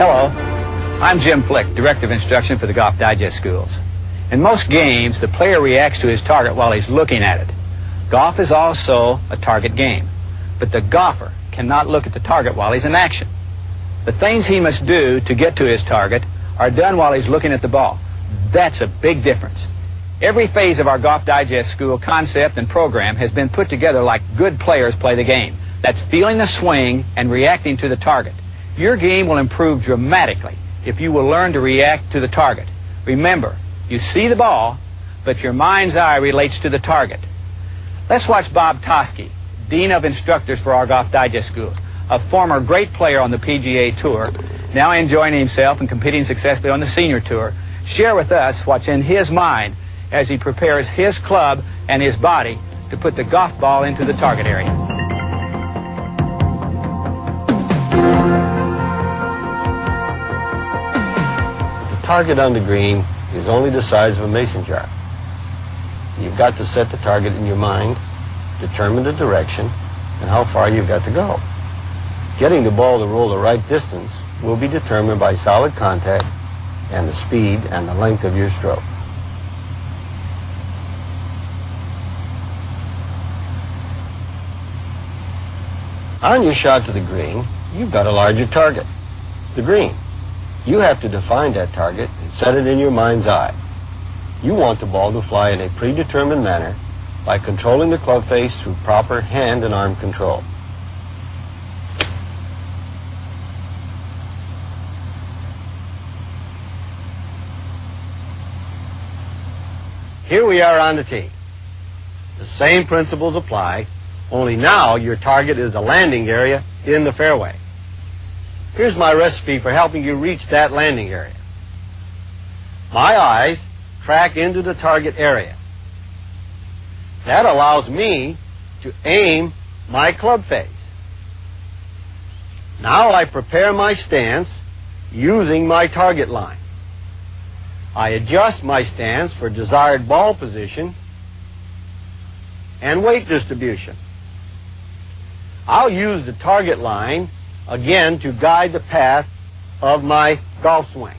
Hello, I'm Jim Flick, Director of Instruction for the Golf Digest Schools. In most games, the player reacts to his target while he's looking at it. Golf is also a target game, but the golfer cannot look at the target while he's in action. The things he must do to get to his target are done while he's looking at the ball. That's a big difference. Every phase of our Golf Digest School concept and program has been put together like good players play the game. That's feeling the swing and reacting to the target. Your game will improve dramatically if you will learn to react to the target. Remember, you see the ball, but your mind's eye relates to the target. Let's watch Bob Toski, Dean of Instructors for our Golf Digest Schools, a former great player on the PGA Tour, now enjoying himself and competing successfully on the Senior Tour, share with us what's in his mind as he prepares his club and his body to put the golf ball into the target area. The target on the green is only the size of a mason jar. You've got to set the target in your mind, determine the direction, and how far you've got to go. Getting the ball to roll the right distance will be determined by solid contact and the speed and the length of your stroke. On your shot to the green, you've got a larger target, the green. You have to define that target and set it in your mind's eye. You want the ball to fly in a predetermined manner by controlling the club face through proper hand and arm control. Here we are on the tee. The same principles apply, only now your target is the landing area in the fairway. Here's my recipe for helping you reach that landing area. My eyes track into the target area. That allows me to aim my club face. Now I prepare my stance using my target line. I adjust my stance for desired ball position and weight distribution. I'll use the target line again to guide the path of my golf swing.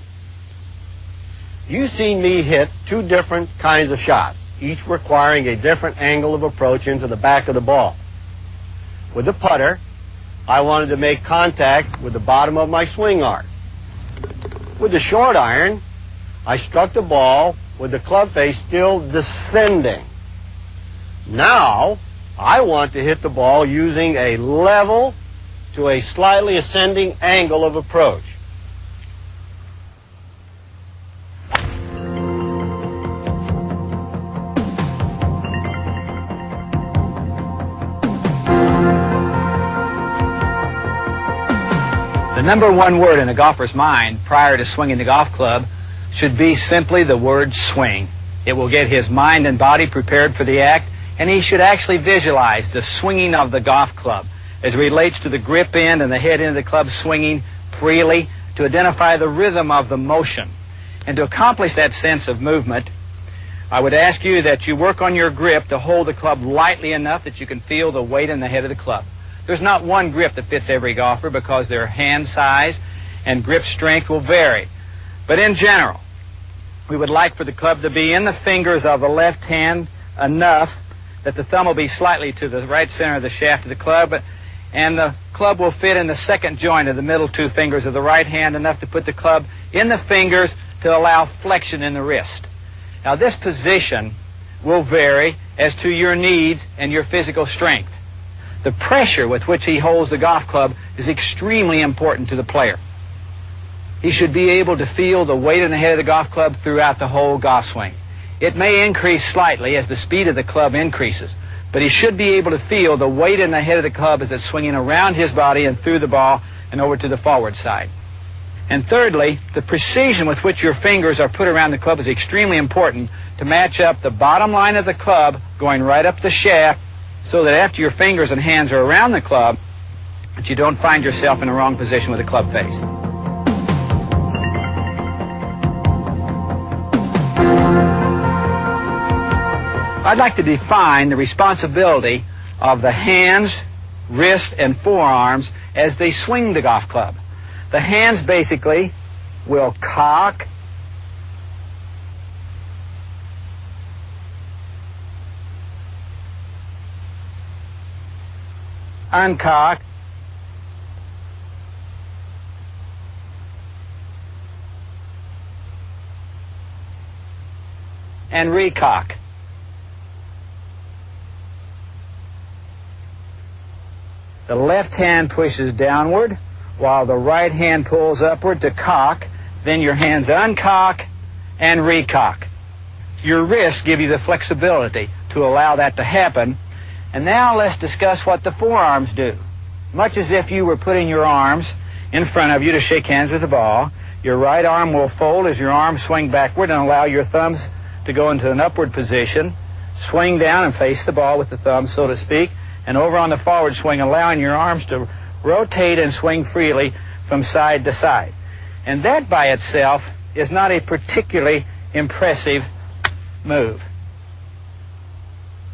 You've seen me hit two different kinds of shots, each requiring a different angle of approach into the back of the ball. With the putter, I wanted to make contact with the bottom of my swing arc. With the short iron, I struck the ball with the club face still descending. Now, I want to hit the ball using a level to a slightly ascending angle of approach. The number one word in a golfer's mind prior to swinging the golf club should be simply the word swing. It will get his mind and body prepared for the act, and he should actually visualize the swinging of the golf club as it relates to the grip end and the head end of the club swinging freely, to identify the rhythm of the motion. And to accomplish that sense of movement, I would ask you that you work on your grip to hold the club lightly enough that you can feel the weight in the head of the club. There's not one grip that fits every golfer because their hand size and grip strength will vary. But in general, we would like for the club to be in the fingers of the left hand enough that the thumb will be slightly to the right center of the shaft of the club, and the club will fit in the second joint of the middle two fingers of the right hand enough to put the club in the fingers to allow flexion in the wrist. Now, this position will vary as to your needs and your physical strength. The pressure with which he holds the golf club is extremely important to the player. He should be able to feel the weight in the head of the golf club throughout the whole golf swing. It may increase slightly as the speed of the club increases, but he should be able to feel the weight in the head of the club as it's swinging around his body and through the ball and over to the forward side. And thirdly, the precision with which your fingers are put around the club is extremely important to match up the bottom line of the club going right up the shaft, so that after your fingers and hands are around the club, that you don't find yourself in the wrong position with the club face. I'd like to define the responsibility of the hands, wrists, and forearms as they swing the golf club. The hands basically will cock, uncock, and recock. The left hand pushes downward while the right hand pulls upward to cock. Then your hands uncock and recock. Your wrists give you the flexibility to allow that to happen. And now let's discuss what the forearms do. Much as if you were putting your arms in front of you to shake hands with the ball, your right arm will fold as your arms swing backward and allow your thumbs to go into an upward position. Swing down and face the ball with the thumbs, so to speak, and over on the forward swing, allowing your arms to rotate and swing freely from side to side. And that by itself is not a particularly impressive move.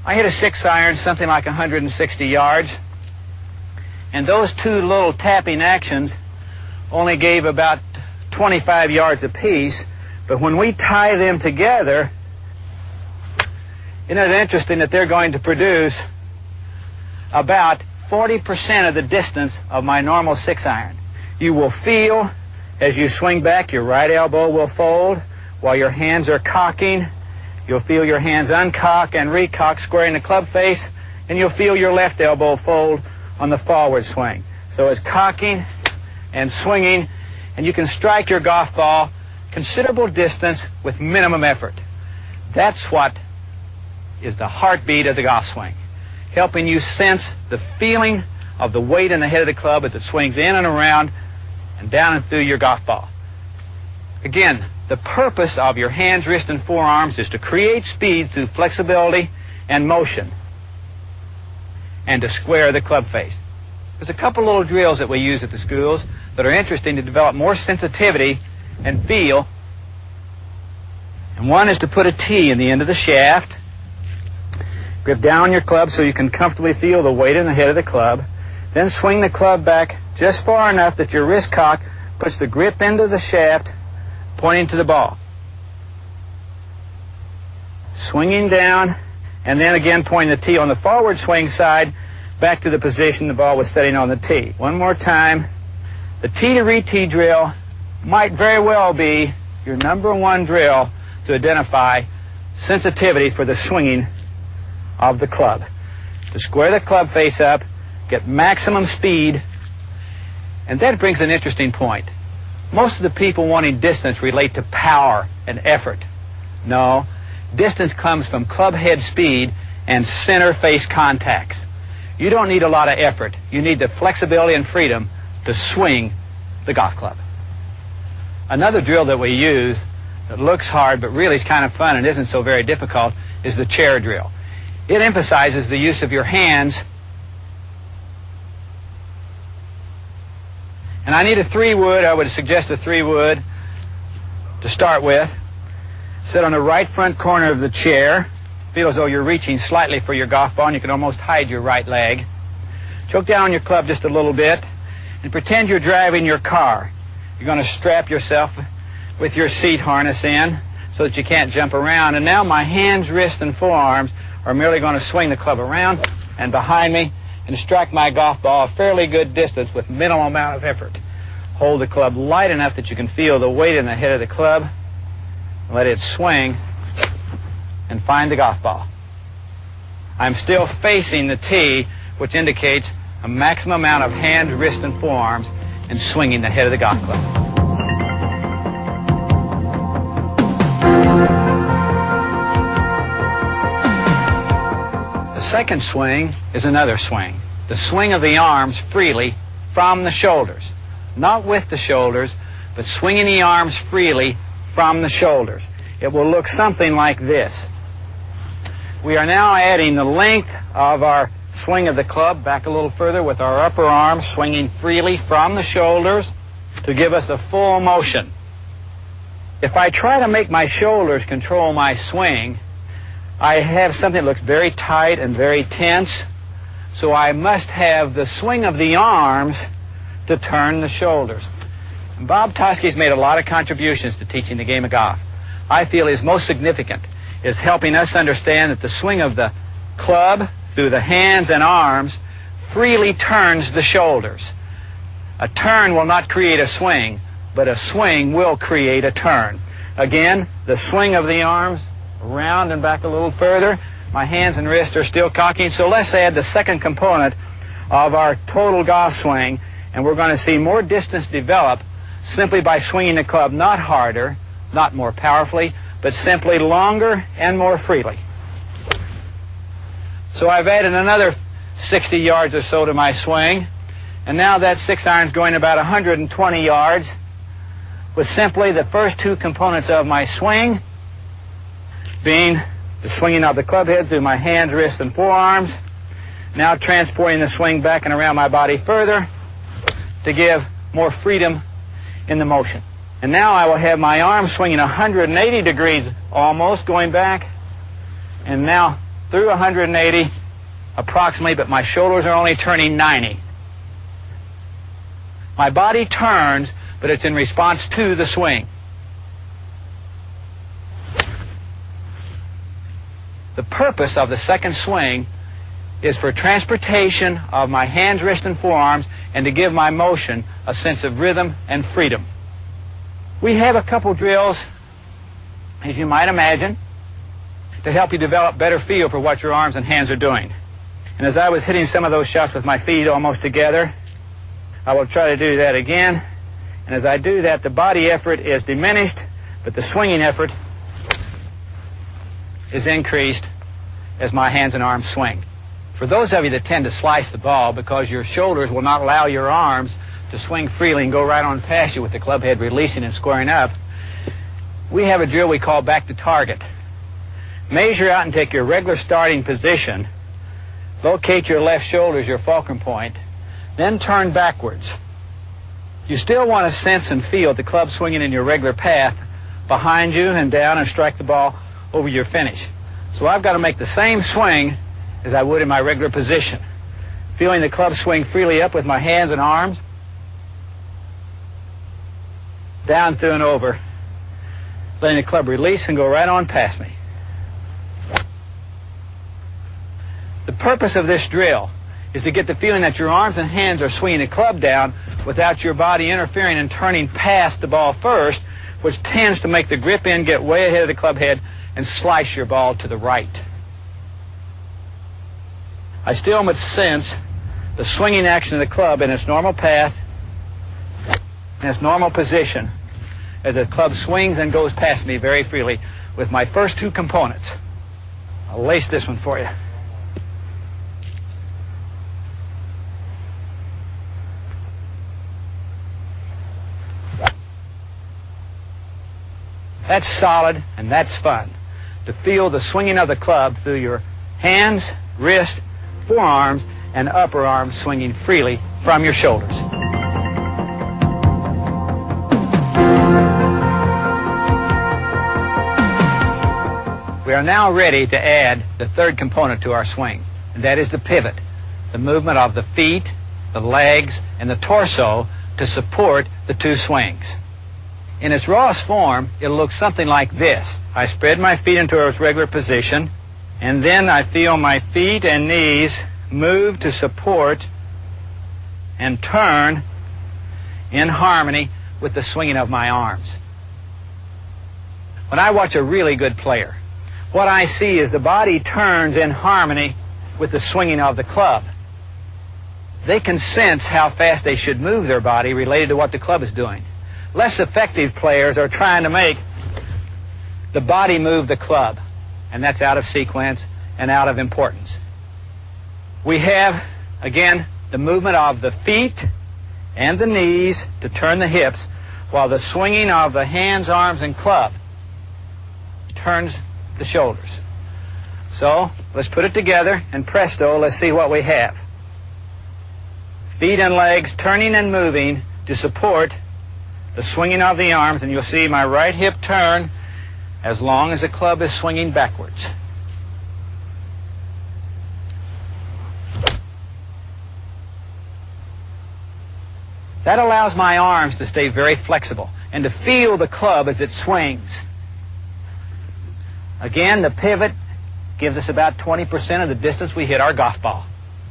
I hit a 6-iron something like 160 yards, and those two little tapping actions only gave about 25 yards apiece, but when we tie them together, isn't it interesting that they're going to produce about 40% of the distance of my normal 6-iron. You will feel as you swing back, your right elbow will fold while your hands are cocking. You'll feel your hands uncock and recock, squaring the club face, and you'll feel your left elbow fold on the forward swing. So it's cocking and swinging, and you can strike your golf ball considerable distance with minimum effort. That's what is the heartbeat of the golf swing, helping you sense the feeling of the weight in the head of the club as it swings in and around and down and through your golf ball. Again, the purpose of your hands, wrists, and forearms is to create speed through flexibility and motion and to square the club face. There's a couple little drills that we use at the schools that are interesting to develop more sensitivity and feel. And one is to put a T in the end of the shaft. Grip down on your club so you can comfortably feel the weight in the head of the club. Then swing the club back just far enough that your wrist cock puts the grip into the shaft, pointing to the ball. Swinging down, and then again pointing the T on the forward swing side back to the position the ball was setting on the tee. One more time. The T to re-tee drill might very well be your number one drill to identify sensitivity for the swinging of the club. To square the club face up, get maximum speed, and that brings an interesting point. Most of the people wanting distance relate to power and effort. No, distance comes from club head speed and center face contacts. You don't need a lot of effort. You need the flexibility and freedom to swing the golf club. Another drill that we use that looks hard but really is kind of fun and isn't so very difficult is the chair drill. It emphasizes the use of your hands. And I need a 3-wood. I would suggest a 3-wood to start with. Sit on the right front corner of the chair. Feel as though you're reaching slightly for your golf ball and you can almost hide your right leg. Choke down on your club just a little bit and pretend you're driving your car. You're going to strap yourself with your seat harness in so that you can't jump around. And now my hands, wrists, and forearms are merely going to swing the club around and behind me and strike my golf ball a fairly good distance with minimal amount of effort. Hold the club light enough that you can feel the weight in the head of the club. Let it swing and find the golf ball. I'm still facing the tee, which indicates a maximum amount of hands, wrists, and forearms in swinging the head of the golf club. The second swing is another swing. The swing of the arms freely from the shoulders. Not with the shoulders, but swinging the arms freely from the shoulders. It will look something like this. We are now adding the length of our swing of the club back a little further with our upper arm swinging freely from the shoulders to give us a full motion. If I try to make my shoulders control my swing, I have something that looks very tight and very tense, so I must have the swing of the arms to turn the shoulders. Bob Toski's made a lot of contributions to teaching the game of golf. I feel his most significant is helping us understand that the swing of the club through the hands and arms freely turns the shoulders. A turn will not create a swing, but a swing will create a turn. Again, the swing of the arms around and back a little further. My hands and wrists are still cocking, so let's add the second component of our total golf swing, and we're going to see more distance develop simply by swinging the club not harder, not more powerfully, but simply longer and more freely. So I've added another 60 yards or so to my swing, and now that 6-iron's going about 120 yards with simply the first two components of my swing being the swinging of the club head through my hands, wrists, and forearms, now transporting the swing back and around my body further to give more freedom in the motion. And now I will have my arms swinging 180 degrees almost, going back, and now through 180 approximately, but my shoulders are only turning 90. My body turns, but it's in response to the swing. The purpose of the second swing is for transportation of my hands, wrists, and forearms, and to give my motion a sense of rhythm and freedom. We have a couple drills, as you might imagine, to help you develop better feel for what your arms and hands are doing. And as I was hitting some of those shots with my feet almost together, I will try to do that again. And as I do that, the body effort is diminished, but the swinging effort is increased as my hands and arms swing. For those of you that tend to slice the ball because your shoulders will not allow your arms to swing freely and go right on past you with the club head releasing and squaring up, we have a drill we call back to target. Measure out and take your regular starting position, locate your left shoulder as your fulcrum point, then turn backwards. You still want to sense and feel the club swinging in your regular path behind you and down and strike the ball over your finish. So I've got to make the same swing as I would in my regular position, feeling the club swing freely up with my hands and arms, down, through, and over, letting the club release and go right on past me. The purpose of this drill is to get the feeling that your arms and hands are swinging the club down without your body interfering and turning past the ball first, which tends to make the grip end get way ahead of the club head and slice your ball to the right. I still must sense the swinging action of the club in its normal path, in its normal position, as the club swings and goes past me very freely with my first two components. I'll lace this one for you. That's solid and that's fun, to feel the swinging of the club through your hands, wrists, forearms, and upper arms swinging freely from your shoulders. We are now ready to add the third component to our swing, and that is the pivot, the movement of the feet, the legs, and the torso to support the two swings. In its rawest form, it'll look something like this. I spread my feet into its regular position, and then I feel my feet and knees move to support and turn in harmony with the swinging of my arms. When I watch a really good player, what I see is the body turns in harmony with the swinging of the club. They can sense how fast they should move their body related to what the club is doing. Less effective players are trying to make the body move the club, and that's out of sequence and out of importance. We have, again, the movement of the feet and the knees to turn the hips, while the swinging of the hands, arms, and club turns the shoulders. So, let's put it together, and presto, let's see what we have. Feet and legs turning and moving to support the swinging of the arms, and you'll see my right hip turn as long as the club is swinging backwards. That allows my arms to stay very flexible and to feel the club as it swings. Again, the pivot gives us about 20% of the distance we hit our golf ball.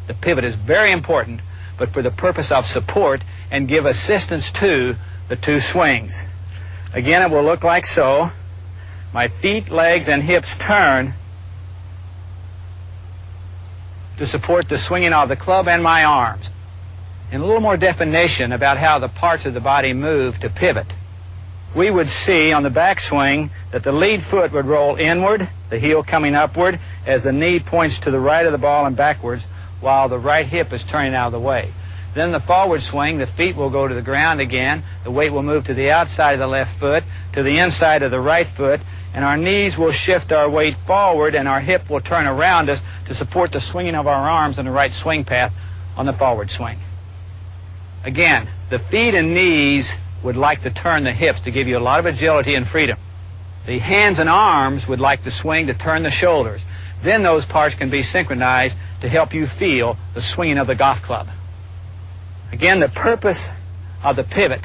The pivot is very important, but for the purpose of support and give assistance to the two swings. Again, it will look like so. My feet, legs, and hips turn to support the swinging of the club and my arms. And a little more definition about how the parts of the body move to pivot. We would see on the backswing that the lead foot would roll inward, the heel coming upward, as the knee points to the right of the ball and backwards, while the right hip is turning out of the way. Then the forward swing, the feet will go to the ground again, the weight will move to the outside of the left foot, to the inside of the right foot, and our knees will shift our weight forward and our hip will turn around us to support the swinging of our arms in the right swing path on the forward swing. Again, the feet and knees would like to turn the hips to give you a lot of agility and freedom. The hands and arms would like to swing to turn the shoulders. Then those parts can be synchronized to help you feel the swinging of the golf club. Again, the purpose of the pivot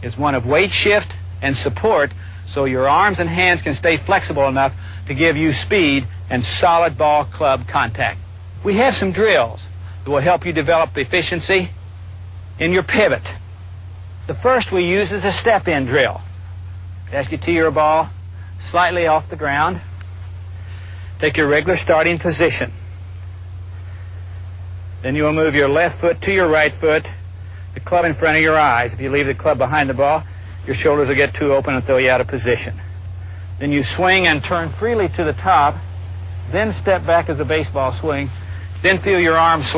is one of weight shift and support so your arms and hands can stay flexible enough to give you speed and solid ball club contact. We have some drills that will help you develop efficiency in your pivot. The first we use is a step-in drill. Ask you to tee your ball slightly off the ground. Take your regular starting position. Then you will move your left foot to your right foot, the club in front of your eyes. If you leave the club behind the ball, your shoulders will get too open and throw you out of position. Then you swing and turn freely to the top, then step back as a baseball swing, then feel your arms swing.